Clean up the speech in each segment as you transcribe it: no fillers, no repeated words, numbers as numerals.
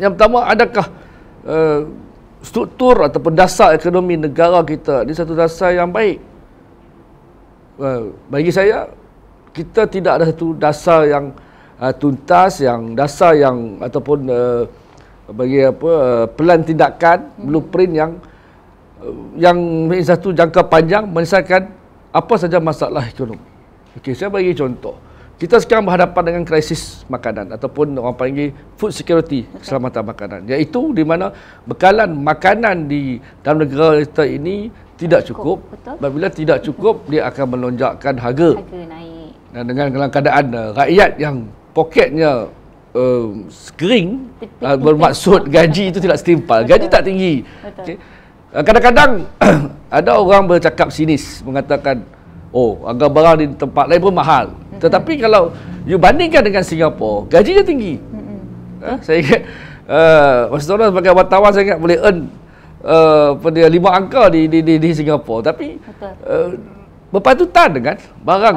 Yang pertama, adakah struktur ataupun dasar ekonomi negara kita di satu dasar yang baik? Bagi saya, kita tidak ada satu dasar yang tuntas, yang dasar yang ataupun bagi pelan tindakan, blueprint yang satu jangka panjang menyelesaikan apa saja masalah ekonomi. Okey, saya bagi contoh. Kita sekarang berhadapan dengan krisis makanan ataupun orang panggil food security, keselamatan makanan, iaitu di mana bekalan makanan di dalam negara kita ini tidak cukup. Apabila tidak cukup, dia akan melonjakkan harga naik. Dan dengan dalam keadaan rakyat yang poketnya kering, bermaksud gaji itu tidak setimpal, gaji tak tinggi. Okay. Kadang-kadang ada orang bercakap sinis mengatakan, oh, harga barang di tempat lain pun mahal. Tetapi kalau you bandingkan dengan Singapura, gajinya tinggi. Saya ingat masa tu sebagai wartawan saya ingat boleh earn 5 angka di Singapura. Tapi berpatutan dengan barang.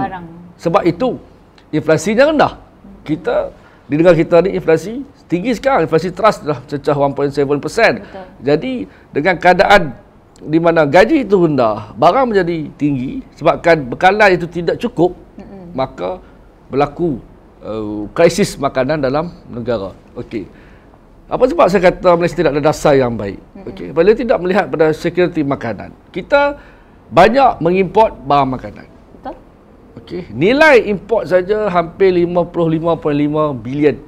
Sebab itu inflasinya rendah. Kita di negara kita ni inflasi tinggi sekarang. Inflasi trust dah cecah 1.7%. Jadi dengan keadaan di mana gaji itu rendah, barang menjadi tinggi sebabkan bekalan itu tidak cukup, maka berlaku krisis makanan dalam negara. Okey. Apa sebab saya kata Malaysia tidak ada dasar yang baik? Okey. Bila tidak melihat pada security makanan, kita banyak mengimport barang makanan. Betul. Okey. Nilai import saja hampir 55.5 bilion.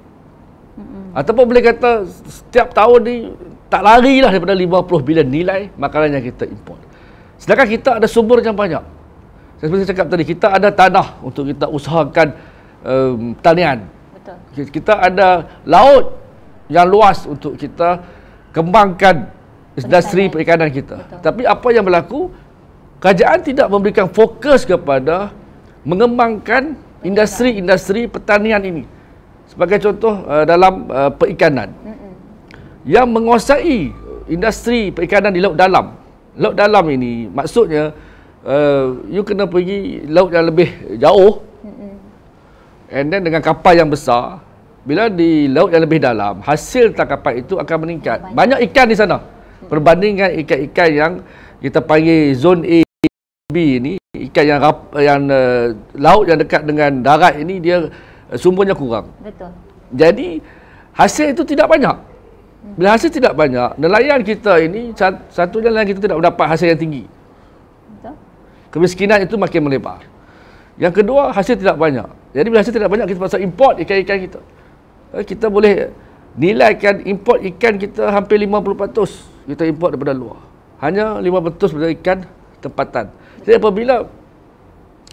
Ataupun boleh kata setiap tahun ni tak larilah daripada 50 bilion nilai makanan yang kita import. Sedangkan kita ada sumber yang banyak. Seperti saya cakap tadi, kita ada tanah untuk kita usahakan pertanian. Betul. Kita ada laut yang luas untuk kita kembangkan industri perikanan kita. Betul. Tapi apa yang berlaku? Kerajaan tidak memberikan fokus kepada mengembangkan industri-industri pertanian ini. Sebagai contoh dalam perikanan. Yang menguasai industri perikanan di laut dalam. Laut dalam ini maksudnya you kena pergi laut yang lebih jauh. And then dengan kapal yang besar. Bila di laut yang lebih dalam, hasil tangkapan itu akan meningkat. Banyak ikan di sana. Berbanding dengan ikan-ikan yang kita panggil zone A, B ini, ikan yang laut yang dekat dengan darat ini dia sumbernya kurang. Betul. Jadi hasil itu tidak banyak. Bila hasil tidak banyak, nelayan kita ini satunya nelayan kita tidak mendapat hasil yang tinggi. Betul. Kemiskinan itu makin melebar. Yang kedua, hasil tidak banyak. Jadi bila hasil tidak banyak, kita pasal import ikan-ikan kita. Kita boleh nilaikan import ikan kita hampir 50% kita import daripada luar. Hanya 5% daripada ikan tempatan. Jadi apabila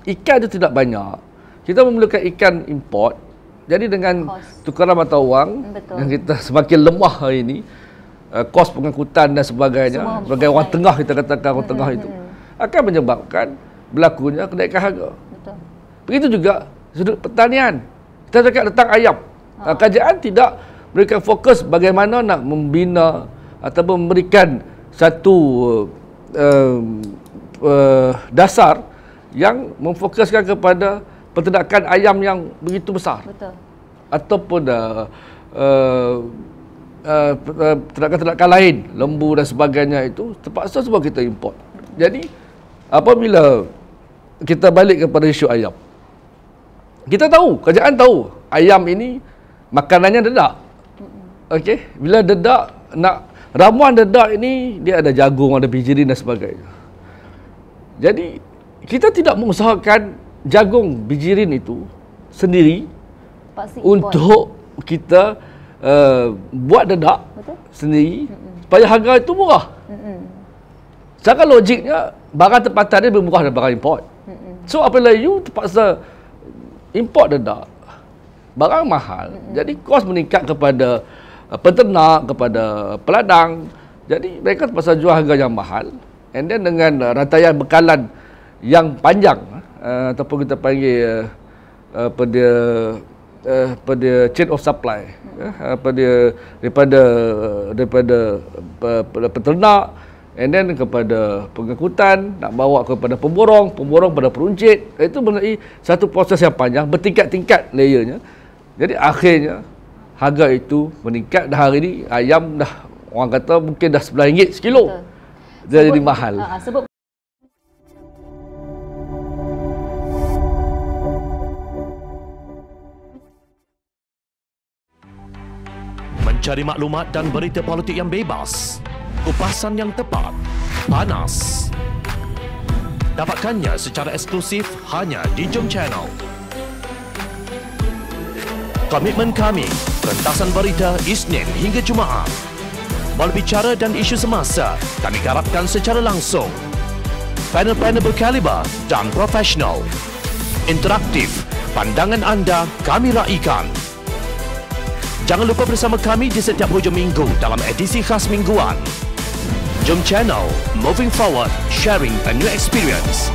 ikan itu tidak banyak, kita memerlukan ikan import. Jadi dengan tukaran mata wang yang kita semakin lemah hari ini, kos pengangkutan dan sebagainya, sebagai orang tengah, kita katakan orang tengah itu, akan menyebabkan berlakunya kenaikan harga. Betul. Begitu juga sudut pertanian. Kita cakap tentang ayam. Kerajaan tidak memberikan fokus bagaimana nak membina atau memberikan satu dasar yang memfokuskan kepada peternakan ayam yang begitu besar. Betul. Ataupun ternakan-ternakan lain, lembu dan sebagainya itu terpaksa sebab kita import. Jadi apabila kita balik kepada isu ayam, kita tahu, kerajaan tahu ayam ini makanannya dedak. Okey, bila dedak, nak ramuan dedak ini dia ada jagung, ada bijirin dan sebagainya. Jadi kita tidak mengusahakan jagung bijirin itu sendiri untuk kita buat dedak sendiri supaya harga itu murah. Secara logiknya barang tempatan dia lebih murah daripada barang import. So apabila you terpaksa import dedak, barang mahal, jadi kos meningkat kepada peternak, kepada peladang. Jadi mereka terpaksa jual harga yang mahal. And then dengan rantaian bekalan yang panjang, ataupun kita panggil pada chain of supply, daripada peternak, and then kepada pengangkutan, nak bawa kepada pemborong pada peruncit. Itu mengenai satu proses yang panjang, bertingkat-tingkat layernya. Jadi akhirnya harga itu meningkat. Dah hari ni ayam dah orang kata mungkin dah RM11 sekilo. Dia jadi mahal. Sebut mencari maklumat dan berita politik yang bebas, kupasan yang tepat, panas. Dapatkannya secara eksklusif hanya di Jom Channel. Komitmen kami, pentasan berita Isnin hingga Jumaat. Berbicara dan isu semasa, kami garapkan secara langsung. Panel-panel berkaliber dan profesional. Interaktif, pandangan anda kami raikan. Jangan lupa bersama kami di setiap hujung minggu dalam edisi khas mingguan. Jom Channel, moving forward, sharing a new experience.